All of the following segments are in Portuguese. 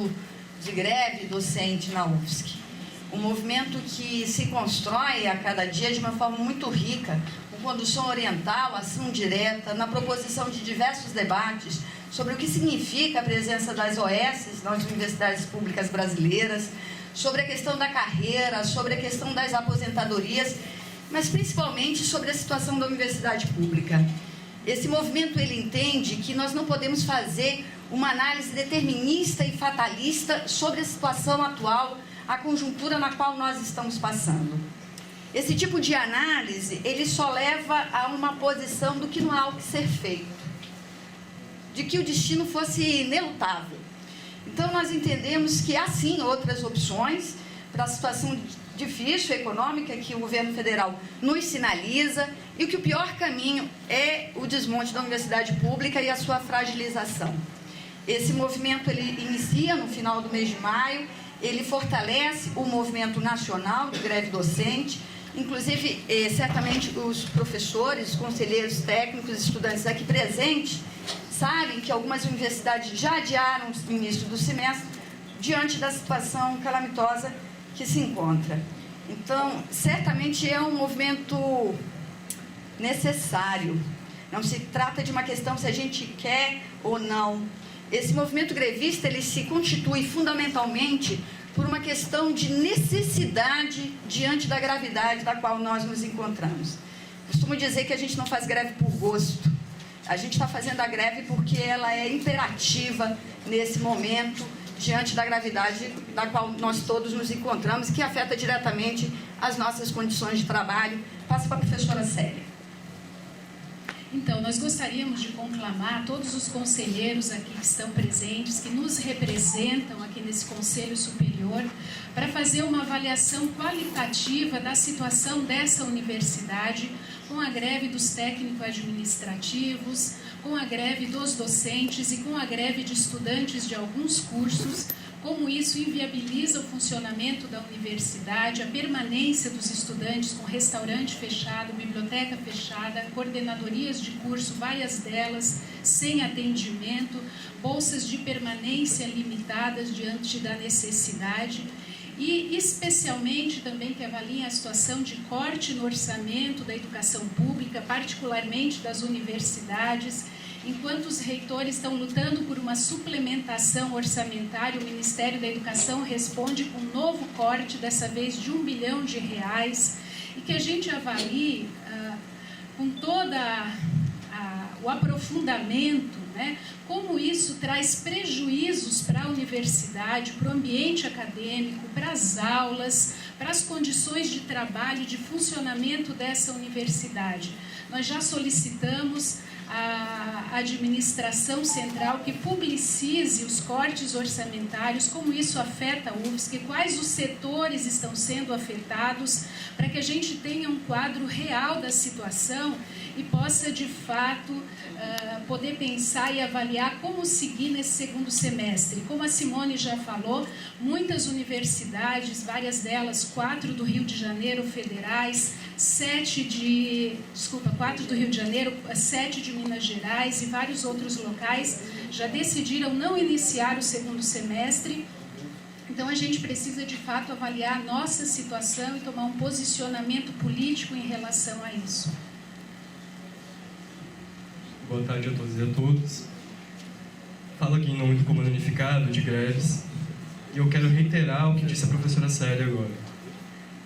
movimento de greve docente na UFSC. Um movimento que se constrói a cada dia de uma forma muito rica, com condução oriental, ação direta, na proposição de diversos debates sobre o que significa a presença das OS nas universidades públicas brasileiras, sobre a questão da carreira, sobre a questão das aposentadorias, mas principalmente sobre a situação da universidade pública. Esse movimento, ele entende que nós não podemos fazer uma análise determinista e fatalista sobre a situação atual, a conjuntura na qual nós estamos passando. Esse tipo de análise, ele só leva a uma posição do que não há o que ser feito, de que o destino fosse inelutável. Então, nós entendemos que há sim outras opções para a situação difícil econômica que o governo federal nos sinaliza, e que o pior caminho é o desmonte da universidade pública e a sua fragilização. Esse movimento, ele inicia no final do mês de maio, ele fortalece o movimento nacional de greve docente, inclusive, certamente os professores, conselheiros técnicos, estudantes aqui presentes, sabem que algumas universidades já adiaram o início do semestre diante da situação calamitosa que se encontra. Então, certamente é um movimento necessário. Não se trata de uma questão se a gente quer ou não. Esse movimento grevista, ele se constitui fundamentalmente por uma questão de necessidade diante da gravidade da qual nós nos encontramos. Costumo dizer que a gente não faz greve por gosto. A gente está fazendo a greve porque ela é imperativa nesse momento, diante da gravidade da qual nós todos nos encontramos, que afeta diretamente as nossas condições de trabalho. Passo para a professora Célia. Então, nós gostaríamos de conclamar todos os conselheiros aqui que estão presentes, que nos representam aqui nesse Conselho Superior, para fazer uma avaliação qualitativa da situação dessa universidade, com a greve dos técnico-administrativos, com a greve dos docentes e com a greve de estudantes de alguns cursos, como isso inviabiliza o funcionamento da universidade, a permanência dos estudantes com restaurante fechado, biblioteca fechada, coordenadorias de curso, várias delas sem atendimento, bolsas de permanência limitadas diante da necessidade, e especialmente também que avaliem a situação de corte no orçamento da educação pública, particularmente das universidades. Enquanto os reitores estão lutando por uma suplementação orçamentária, o Ministério da Educação responde com um novo corte, dessa vez de R$1 bilhão, e que a gente avalie com todo o aprofundamento, né, como isso traz prejuízos para a universidade, para o ambiente acadêmico, para as aulas, para as condições de trabalho e de funcionamento dessa universidade. Nós já solicitamos a administração central que publicize os cortes orçamentários, como isso afeta a UFSC, quais os setores estão sendo afetados, para que a gente tenha um quadro real da situação e possa, de fato, poder pensar e avaliar como seguir nesse segundo semestre. Como a Simone já falou, muitas universidades, várias delas, 4 do Rio de Janeiro federais, 4 do Rio de Janeiro, 7 de Minas Gerais e vários outros locais já decidiram não iniciar o segundo semestre. Então, a gente precisa, de fato, avaliar a nossa situação e tomar um posicionamento político em relação a isso. Boa tarde a todos e a todas. Falo aqui em nome do Comando Unificado de Greves e eu quero reiterar o que disse a professora Célia agora.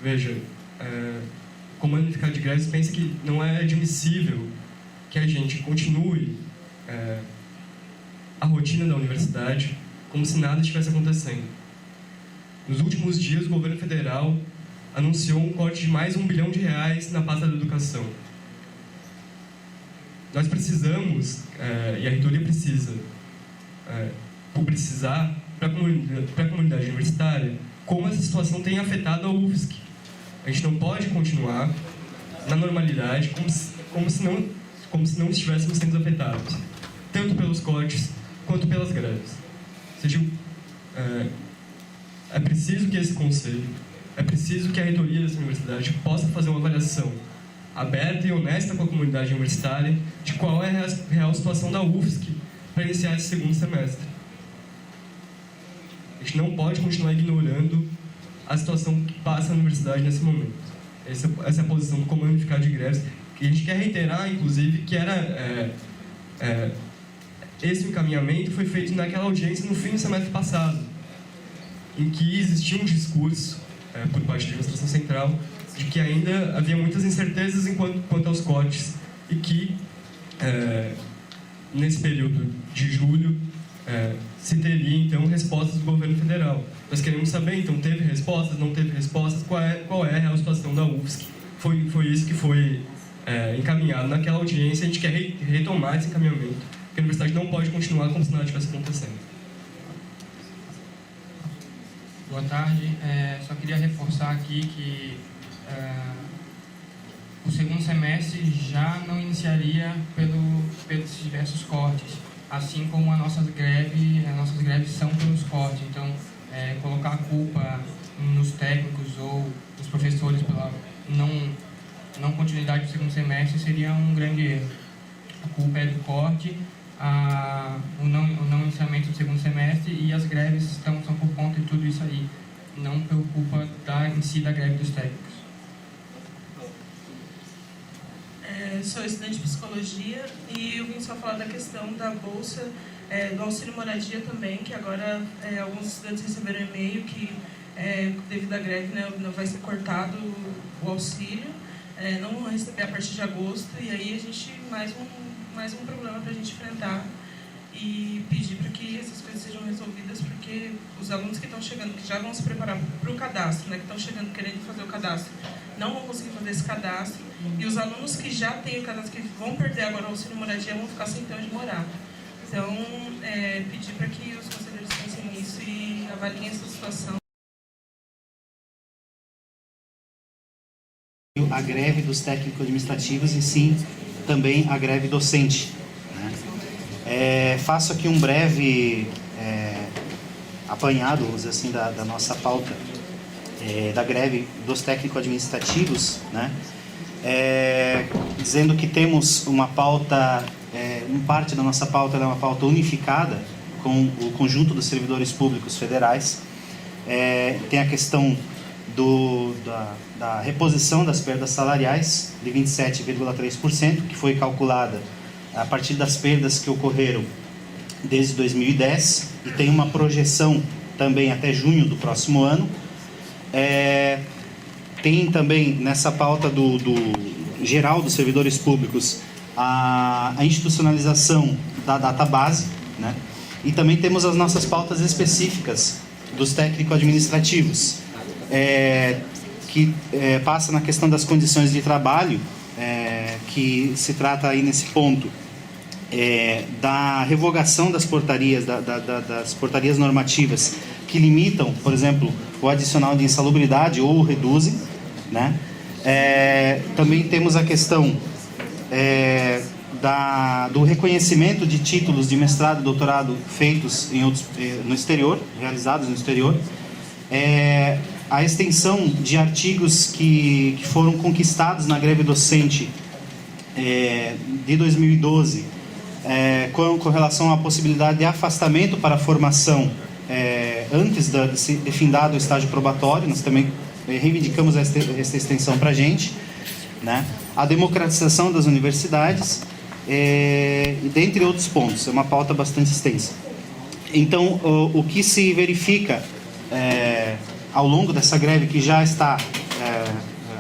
Veja, o Comando Unificado de Greves pensa que não é admissível que a gente continue a rotina da universidade como se nada estivesse acontecendo. Nos últimos dias, o governo federal anunciou um corte de mais R$1 bilhão na pasta da educação. Nós precisamos, e a reitoria precisa, publicizar para a comunidade universitária como essa situação tem afetado a UFSC. A gente não pode continuar na normalidade como se não estivéssemos sendo afetados, tanto pelos cortes quanto pelas greves. Ou seja, é preciso que esse conselho, é preciso que a reitoria dessa universidade possa fazer uma avaliação aberta e honesta com a comunidade universitária de qual é a real situação da UFSC para iniciar esse segundo semestre. A gente não pode continuar ignorando a situação que passa na universidade nesse momento. Essa é a posição do Comando Unificado de Greves, que a gente quer reiterar, inclusive, que era esse encaminhamento foi feito naquela audiência no fim do semestre passado, em que existia um discurso por parte da administração central de que ainda havia muitas incertezas quanto aos cortes e que, nesse período de julho, se teria, então, respostas do governo federal. Nós queremos saber, então, teve respostas, não teve respostas, qual é a real situação da UFSC. Foi isso que foi encaminhado naquela audiência. A gente quer retomar esse encaminhamento, porque a universidade não pode continuar como se nada estivesse acontecendo. Boa tarde. Só queria reforçar aqui que o segundo semestre já não iniciaria pelos diversos cortes, assim como as nossas greves são pelos cortes. Então, colocar a culpa nos técnicos ou nos professores pela não continuidade do segundo semestre seria um grande erro. A culpa é do corte, o não iniciamento do segundo semestre, e as greves são por conta de tudo isso aí, não por culpa em si da greve dos técnicos. Sou estudante de psicologia e eu vim só falar da questão da bolsa, do auxílio moradia também, que agora alguns estudantes receberam e-mail que, devido à greve, né, não vai ser cortado o auxílio, não vão receber a partir de agosto, e aí a gente, mais um problema para a gente enfrentar e pedir para que essas coisas sejam resolvidas, porque os alunos que estão chegando, que já vão se preparar para o cadastro, né, que estão chegando querendo fazer o cadastro, não vão conseguir fazer esse cadastro, e os alunos que já têm o cadastro, que vão perder agora o auxílio moradia, vão ficar sem ter onde morar. Então, pedir para que os conselheiros pensem nisso e avaliem essa situação. A greve dos técnicos administrativos e sim também a greve docente, né? Faço aqui um breve apanhado, vamos dizer assim, da nossa pauta da greve dos técnicos administrativos, né? Dizendo que temos uma pauta, parte da nossa pauta é uma pauta unificada com o conjunto dos servidores públicos federais. Tem a questão da reposição das perdas salariais de 27,3%, que foi calculada a partir das perdas que ocorreram desde 2010 e tem uma projeção também até junho do próximo ano. Tem também nessa pauta do geral dos servidores públicos a institucionalização da database, né? E também temos as nossas pautas específicas dos técnicos administrativos, que passa na questão das condições de trabalho, que se trata aí nesse ponto da revogação das portarias, das portarias normativas que limitam, por exemplo, o adicional de insalubridade ou o reduzem, né? Também temos a questão do reconhecimento de títulos de mestrado e doutorado feitos no exterior, realizados no exterior, a extensão de artigos que foram conquistados na greve docente de 2012, com relação à possibilidade de afastamento para a formação antes de se findado o estágio probatório. Nós também reivindicamos essa extensão para a gente, né? A democratização das universidades, e dentre outros pontos. É uma pauta bastante extensa. Então, o que se verifica ao longo dessa greve, que já está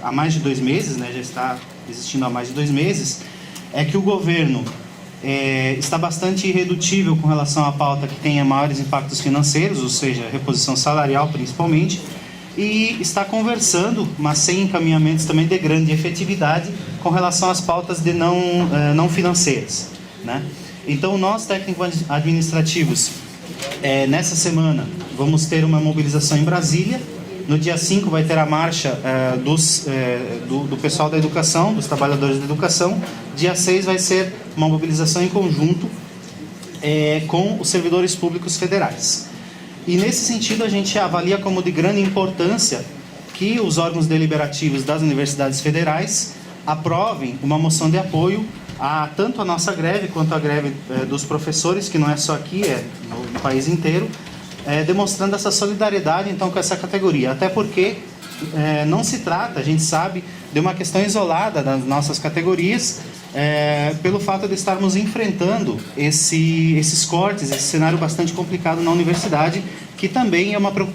há mais de 2 meses, né, já está existindo há mais de 2 meses, é que o governo está bastante irredutível com relação à pauta que tenha maiores impactos financeiros, ou seja, reposição salarial principalmente, e está conversando, mas sem encaminhamentos também de grande efetividade com relação às pautas de não financeiras, né? Então, nós, técnicos administrativos, nessa semana, vamos ter uma mobilização em Brasília. No dia 5 vai ter a marcha do pessoal da educação, dos trabalhadores da educação. Dia 6 vai ser uma mobilização em conjunto com os servidores públicos federais. E nesse sentido a gente avalia como de grande importância que os órgãos deliberativos das universidades federais aprovem uma moção de apoio a tanto a nossa greve quanto a greve dos professores, que não é só aqui, é no país inteiro, demonstrando essa solidariedade então com essa categoria. Até porque não se trata, a gente sabe, de uma questão isolada das nossas categorias, pelo fato de estarmos enfrentando esses cortes, esse cenário bastante complicado na universidade, que também é uma preocupação